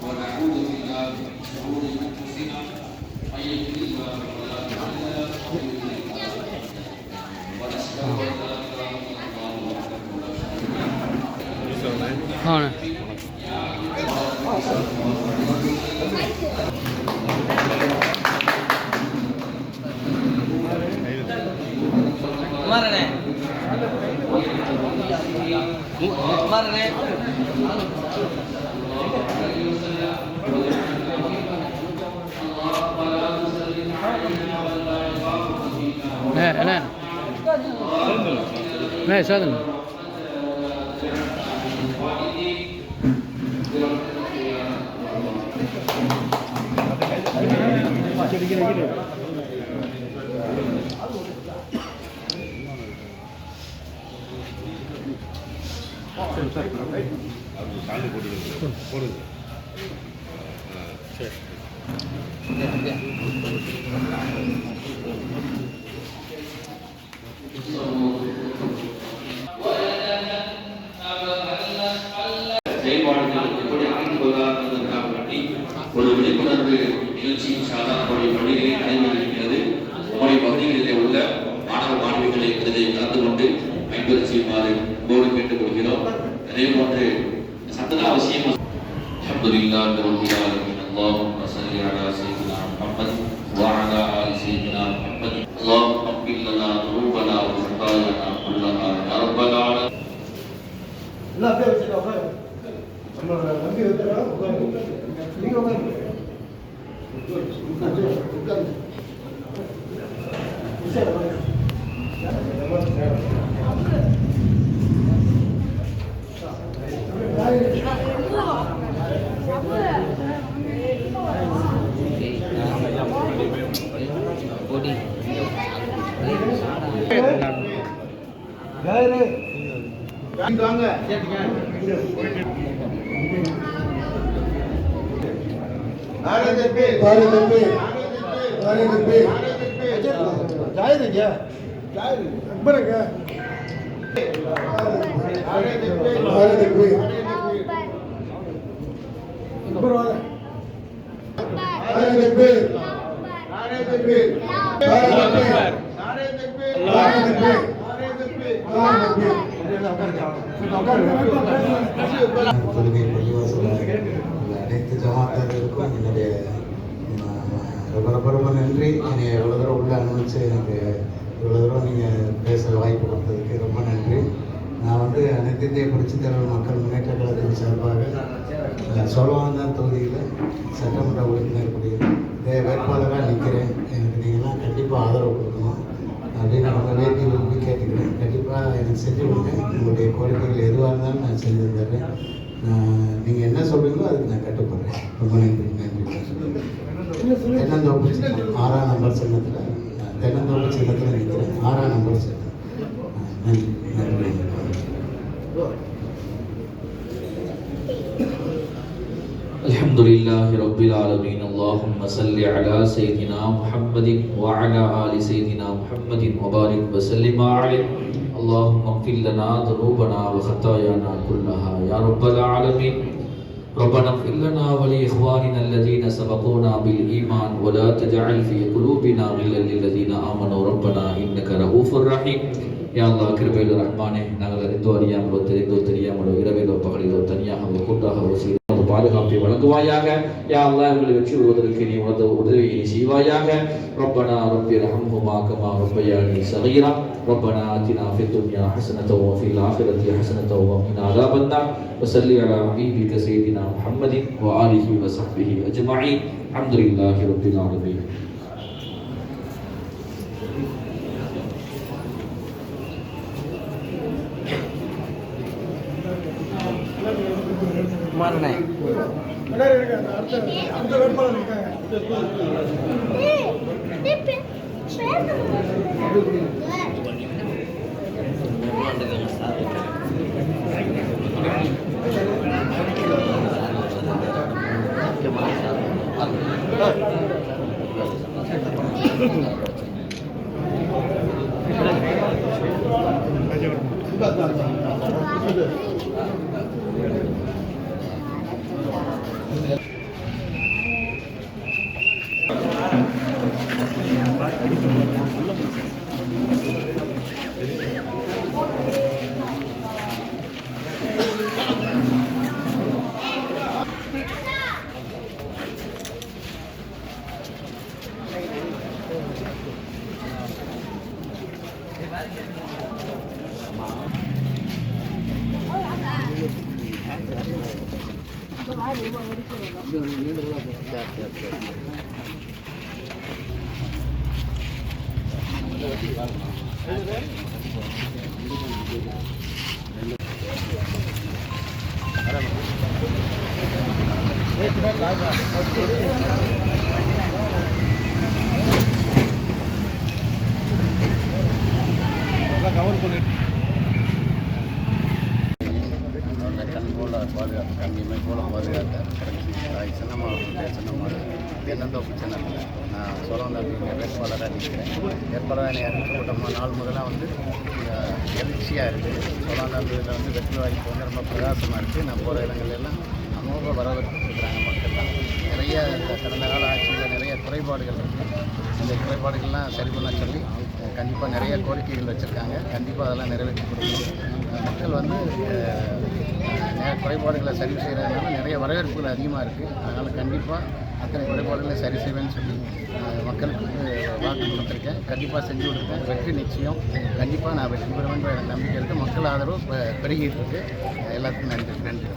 ونعوذ بالله من شرور انفسنا من يهده الله فلا مضل له ومن يضلل فلا هادي له ونشهد ان لا اله الا الله وحده لا شريك له لا سادن செயல்பாடுகள் எப்படி அமைந்து கொள்ளாததற்காக வேண்டி ஒரு விழிப்புணர்வு நிகழ்ச்சி சாதாரண பள்ளிகளை நடைபெறுகிறது. நம்முடைய பகுதிகளிலே உள்ள மாணவ மாணவிகளை இதை கலந்து கொண்டு பயன்பெற செய்யுமாறு போர்டு கேட்டுக் கொள்கிறோம். அதே போன்று சட்டத்தில் அவசியம் அல்ஹம்துலில்லாஹி ரப்பில் ஆலமீன் அல்லாஹும்ம ஸல்லி அலா ஸய்யிதினா முஹம்மத் வ அலா ஆலி ஸய்யிதினா முஹம்மத் அல்லாஹும்ம ஃபிர் லனா துனூபனா வ ஸகாயானா குல்லஹா யா ரப்பல் ஆலமீன். எல்லாம் அப்படியே வச்சுக்கோங்க. நம்மளோட நம்பி வைக்கிறா உட்காந்து நீங்க உட்காந்து வாங்க தொழுகை பள்ளிவாசல் அனைத்து ஜமாத்தார்களுக்கும் என்னுடைய ரொம்ப நன்றி. என்னை எவ்வளோ தூரம் உள்ள அனுபவிச்சு எனக்கு இவ்வளோ தூரம் நீங்கள் பேச வாய்ப்பு கொடுத்ததுக்கு ரொம்ப நன்றி. நான் அனைத்து இந்திய புரட்சித் தலைவர் மக்கள் முன்னேற்ற கழகத்தின் சார்பாக சோழவந்தான் தொகுதியில் சட்டமன்ற உறுப்பினர் வேட்பாளராக நிற்கிறேன். எனக்கு நீங்கள்லாம் கண்டிப்பாக ஆதரவு கொடுக்கணும் அப்படின்னு நான் உங்கள் வேட்டி விரும்பி கேட்டுக்கிறேன். கண்டிப்பாக எனக்கு செஞ்சு கொடுங்க. உங்களுடைய கோரிக்கைகள் எதுவாக இருந்தாலும் நான் செஞ்சு தந்துடுறேன். நீங்கள் என்ன சொல்கிறீங்களோ அதுக்கு நான் கட்டுப்படுறேன். ரொம்ப நன்றி. தென்னந்தோப்பு சின்னம் 6ஆம் நம்பர் சின்னத்தில் தென்னந்தோப்பு சின்னத்தில் நிற்கிறேன். 6ஆம் நம்பர் சின்னம். நன்றி நன்றி. அல்ஹம்துலில்லாஹி ரப்பில் ஆலமீன் அல்லாஹும்ம ஸல்லி அலா ஸய்யிதினா முஹம்மதின் வ அலா ஆலி ஸய்யிதினா முஹம்மதின் வ பாரிக் வ சல்லிம் அலைஹி அல்லாஹும்ம ஃபிர் லனா துனூபனா வ ஹதாயானா குல்லஹா யா ரப்பல் ஆலமீன். ربنا اغفر لنا ولإخواننا الذين سبقونا بالإيمان ولا تجعل في قلوبنا غلا للذين آمنوا ربنا إنك رؤوف رحيم. யா அல்லாஹ் கிருபையுள்ள ரஹ்மானே, நாங்கள் அறிந்தோ அறியாமலோ தெரிந்தோ தெரியாமலோ இரவிலோ பகலிலோ தனியாகவோ கூட்டாகவோ செய்து பாதுகாப்பை வழங்குவாயாக. யா அல்லாஹ் எங்களை வெற்றி பெறுவதற்கு நீ உதவியை நீ செய்வாயாக. ரப்பனா ரப்பி ரஹம்ஹுமா கமா ரப்பயானி ஸகீரா. ரப்பனா ஆத்தினா ஃபித் துன்யா ஹஸனத்தன் வ ஃபில் ஆখিরাতি ஹஸனத்தன் வ கினா அஸாபன் நார். வஸல்லி அலா ஹபீபிக ஸய்யிதினா முஹம்மதின் வ ஆலிஹி வ ஸஹ்பிஹி அஜ்மஈன். அல்ஹம்துலில்லாஹி ரப்பில் ஆலமீன். மாறனே அடுத்த வேட்பாளர் இருக்காங்க. கவர் பண்ணி கண் போல பாதுகாப்பு கண்ணியமை போல பாதுகாத்த தாய் சின்னம்மா சின்னம்மா தென்னந்தோப்பு சின்னத்தில் நான் சோழவந்தாங்க வேட்பாளராக நிற்கிறேன். வேட்பாளராக அறிவிக்கப்பட்ட நாள் முதலாக வந்து எழுச்சியாக இருக்குது. சோழவந்தாங்கில் வந்து வெற்றி வாய்ப்பு வந்து ரொம்ப பிரகாசமாக இருக்குது. நான் போகிற இடங்கள்லாம் அமோக வரவேற்பு கொடுக்குறாங்க மக்கள்லாம். நிறைய கடந்த கால ஆட்சியில் நிறைய குறைபாடுகள் இருக்குது. இந்த குறைபாடுகள்லாம் சரி பண்ண சொல்லி கண்டிப்பாக நிறைய கோரிக்கைகள் வச்சுருக்காங்க. கண்டிப்பாக அதெல்லாம் நிறைவேற்றி கொடுக்கணும். மக்கள் வந்து குறைபாடுகளை சரி செய்கிறதுனால நிறைய வரவேற்புகள் அதிகமாக இருக்குது. அதனால் கண்டிப்பாக அத்தனை குறைபாடுகளை சரி செய்வேன்னு சொல்லி மக்களுக்கு வாக்கு கொடுத்துருக்கேன். கண்டிப்பாக செஞ்சு கொடுத்தேன். வெற்றி நிச்சயம். கண்டிப்பாக நான் வெற்றி பெறுவேன்ற நம்பிக்கை இருக்குது. மக்கள் ஆதரவு பெருகிட்டு இருக்கு. எல்லாத்துக்கும் நன்றி.